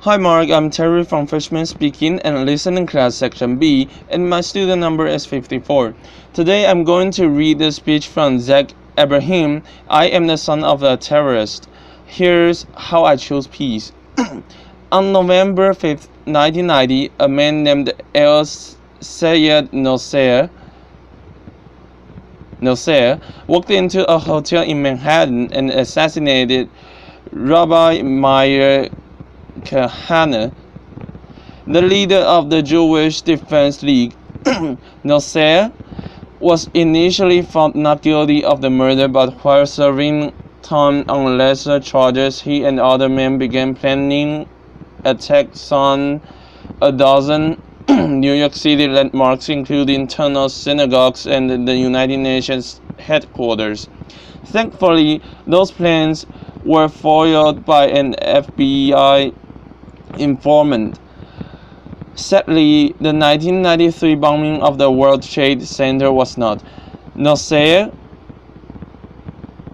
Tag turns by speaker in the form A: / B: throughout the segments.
A: Hi Mark, I'm Terry from Freshman Speaking and Listening Class Section B, and my student number is 54. Today I'm going to read the speech from Zach Ebrahim. I am the son of a terrorist. Here's how I chose peace. On November 5th, 1990, a man named El Sayed Nosser walked into a hotel in Manhattan and assassinated Rabbi Meir Kahane, the leader of the Jewish Defense League. Nosser was initially found not guilty of the murder, but while serving time on lesser charges, he and other men began planning attacks on a dozen New York City landmarks, including tunnels, synagogues, and the United Nations headquarters. Thankfully, those plans were foiled by an FBI informant. Sadly, the 1993 bombing of the World Trade Center was not. Nosser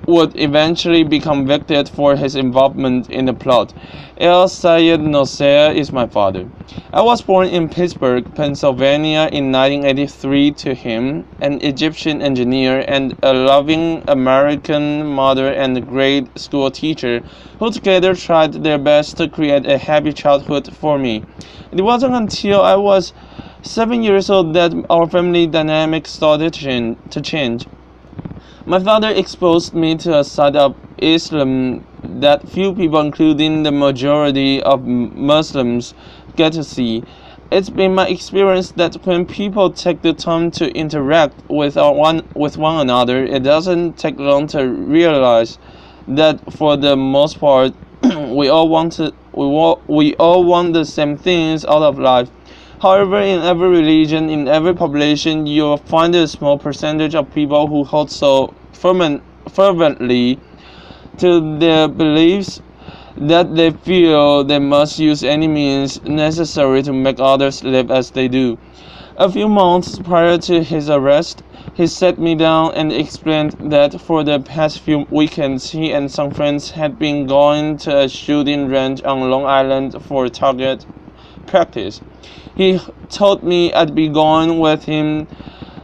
A: would eventually be convicted for his involvement in the plot. El Sayed Nosser is my father. I was born in Pittsburgh, Pennsylvania in 1983 to him, an Egyptian engineer, and a loving American mother and grade school teacher who together tried their best to create a happy childhood for me. It wasn't until I was 7 years old that our family dynamic started to change. My father exposed me to a side of Islam that few people, including the majority of Muslims, get to see. It's been my experience that when people take the time to interact with one another, it doesn't take long to realize that for the most part, we all want the same things out of life. However, in every religion, in every population, you'll find a small percentage of people who hold so fervently to their beliefs that they feel they must use any means necessary to make others live as they do. A few months prior to his arrest, he sat me down and explained that for the past few weekends he and some friends had been going to a shooting range on Long Island for target practice. He told me I'd be going with him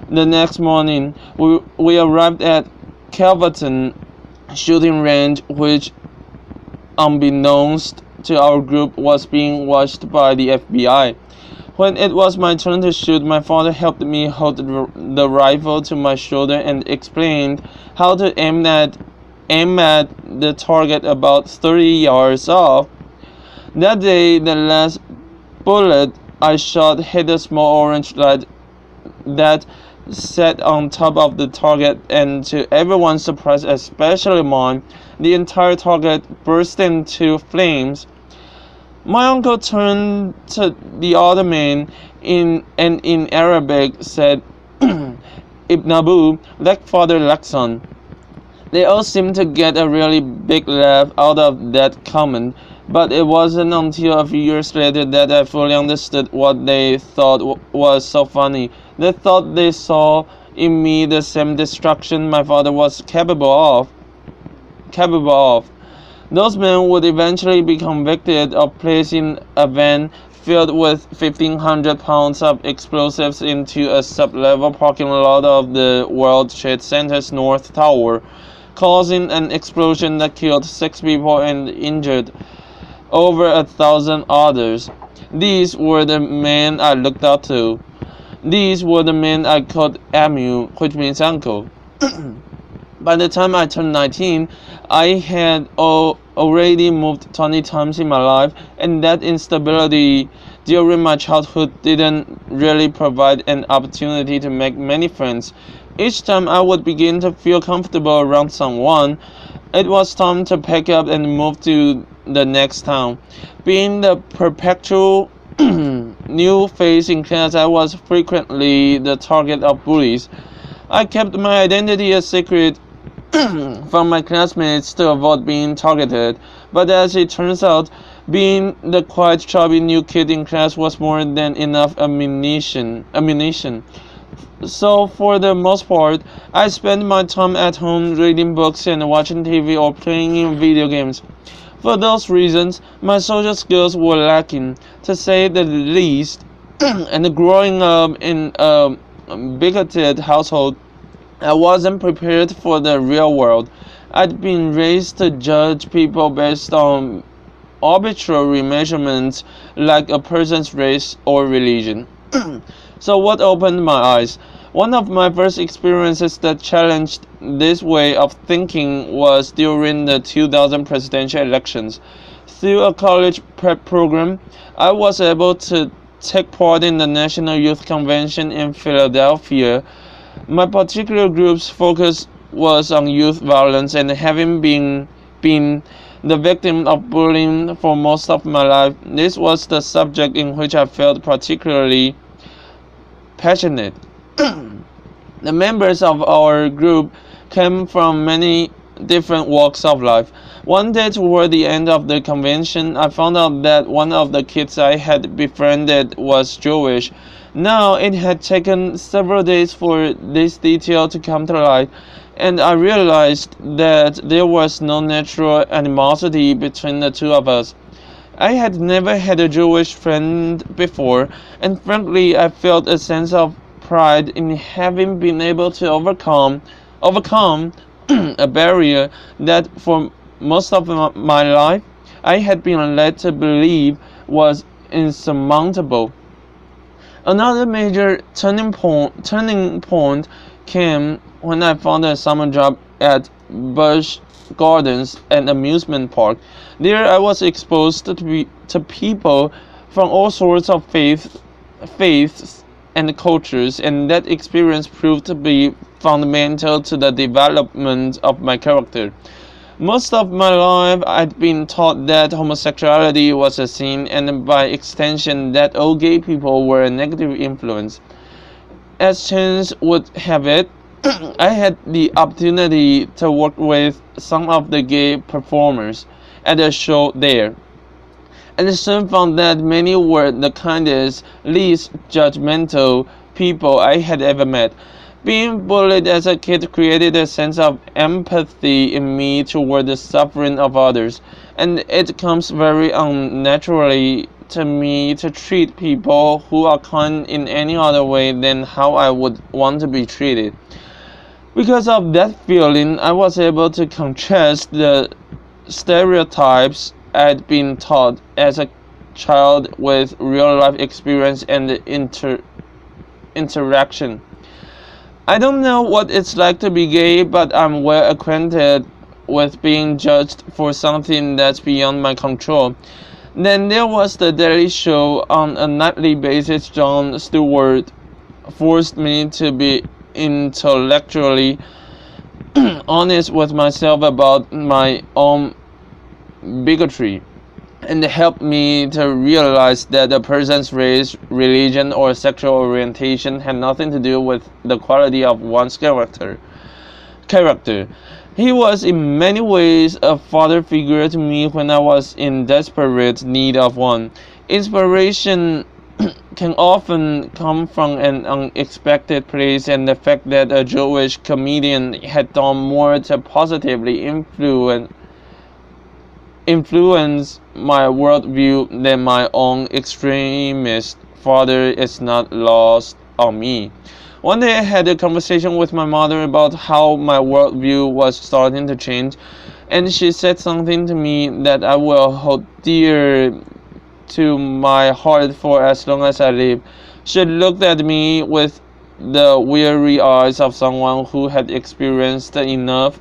A: the next morning. We arrived at Calverton shooting range, which, unbeknownst to our group, was being watched by the FBI. When it was my turn to shoot, my father helped me hold the rifle to my shoulder and explained how to aim at the target about 30 yards off. That day, the last bullet I shot hit a small orange light that sat on top of the target, and to everyone's surprise, especially mine, the entire target burst into flames. My uncle turned to the other man in Arabic said, Ibn Abu, like father, like son. They all seemed to get a really big laugh out of that comment, but it wasn't until a few years later that I fully understood what they thought was so funny. They thought they saw in me the same destruction my father was capable of. Those men would eventually be convicted of placing a van filled with 1,500 pounds of explosives into a sub-level parking lot of the World Trade Center's North Tower, causing an explosion that killed 6 people and injured over 1,000 others. These were the men I looked up to. These were the men I called Amu, which means uncle. By the time I turned 19, I had already moved 20 times in my life, and that instability during my childhood didn't really provide an opportunity to make many friends. Each time I would begin to feel comfortable around someone, it was time to pack up and move to the next town. Being the perpetual new face in class, I was frequently the target of bullies. I kept my identity a secret from my classmates to avoid being targeted, but as it turns out, being the quiet, chubby new kid in class was more than enough ammunition. So for the most part, I spent my time at home reading books and watching TV or playing video games. For those reasons, my social skills were lacking, to say the least, and growing up in a bigoted household, I wasn't prepared for the real world. I'd been raised to judge people based on arbitrary measurements like a person's race or religion. So, what opened my eyes? One of my first experiences that challenged this way of thinking was during the 2000 presidential elections. Through a college prep program, I was able to take part in the National Youth Convention in Philadelphia. My particular group's focus was on youth violence, and having been the victim of bullying for most of my life, this was the subject in which I felt particularly passionate. The members of our group came from many different walks of life. One day, toward the end of the convention, I found out that one of the kids I had befriended was Jewish. Now, it had taken several days for this detail to come to light, and I realized that there was no natural animosity between the two of us. I had never had a Jewish friend before, and frankly, I felt a sense of pride in having been able to overcome a barrier that for most of my life I had been led to believe was insurmountable. Another major turning point came when I found a summer job at Busch Gardens, an amusement park. There I was exposed to people from all sorts of faiths and cultures, and that experience proved to be fundamental to the development of my character. Most of my life, I'd been taught that homosexuality was a sin, and by extension, that all gay people were a negative influence. As chance would have it, I had the opportunity to work with some of the gay performers at a show there, and soon found that many were the kindest, least judgmental people I had ever met. Being bullied as a kid created a sense of empathy in me toward the suffering of others, and it comes very unnaturally to me to treat people who are kind in any other way than how I would want to be treated. Because of that feeling, I was able to contrast the stereotypes I'd been taught as a child with real life experience and interaction. I don't know what it's like to be gay, but I'm well acquainted with being judged for something that's beyond my control. Then there was the Daily Show. On a nightly basis, Jon Stewart forced me to be intellectually honest with myself about my own bigotry, and helped me to realize that a person's race, religion, or sexual orientation had nothing to do with the quality of one's character. He was in many ways a father figure to me when I was in desperate need of one. Inspiration can often come from an unexpected place, and the fact that a Jewish comedian had done more to positively influence my worldview than my own extremist father is not lost on me. One day I had a conversation with my mother about how my worldview was starting to change, and she said something to me that I will hold dear to my heart for as long as I live. She looked at me with the weary eyes of someone who had experienced enough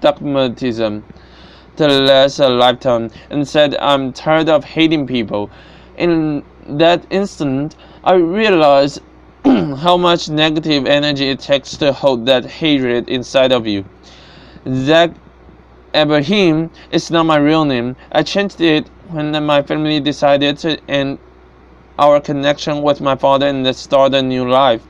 A: dogmatism to last a lifetime, and said, "I'm tired of hating people." In that instant, I realized how much negative energy it takes to hold that hatred inside of you. Ebrahim is not my real name. I changed it when my family decided to end our connection with my father and start a new life.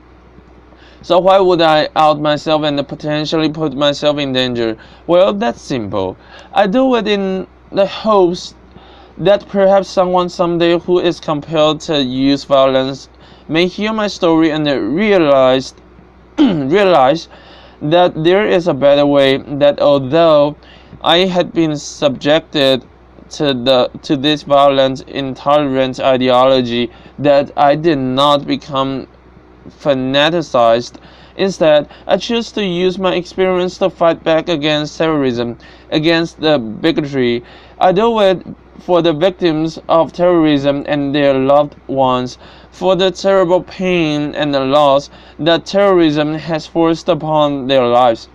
A: So why would I out myself and potentially put myself in danger? Well, that's simple. I do it in the hopes that perhaps someone someday who is compelled to use violence may hear my story and realize that there is a better way, that although I had been subjected to this violent, intolerant ideology that I did not become fanaticized. Instead, I choose to use my experience to fight back against terrorism, against the bigotry. I do it for the victims of terrorism and their loved ones, for the terrible pain and the loss that terrorism has forced upon their lives.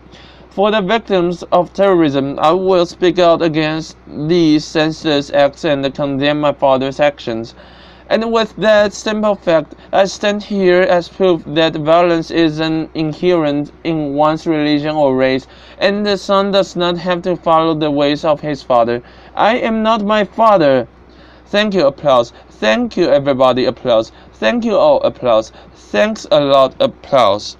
A: For the victims of terrorism, I will speak out against these senseless acts and condemn my father's actions. And with that simple fact, I stand here as proof that violence isn't inherent in one's religion or race, and the son does not have to follow the ways of his father. I am not my father. Thank you, applause. Thank you, everybody, applause. Thank you all, applause. Thanks a lot, applause.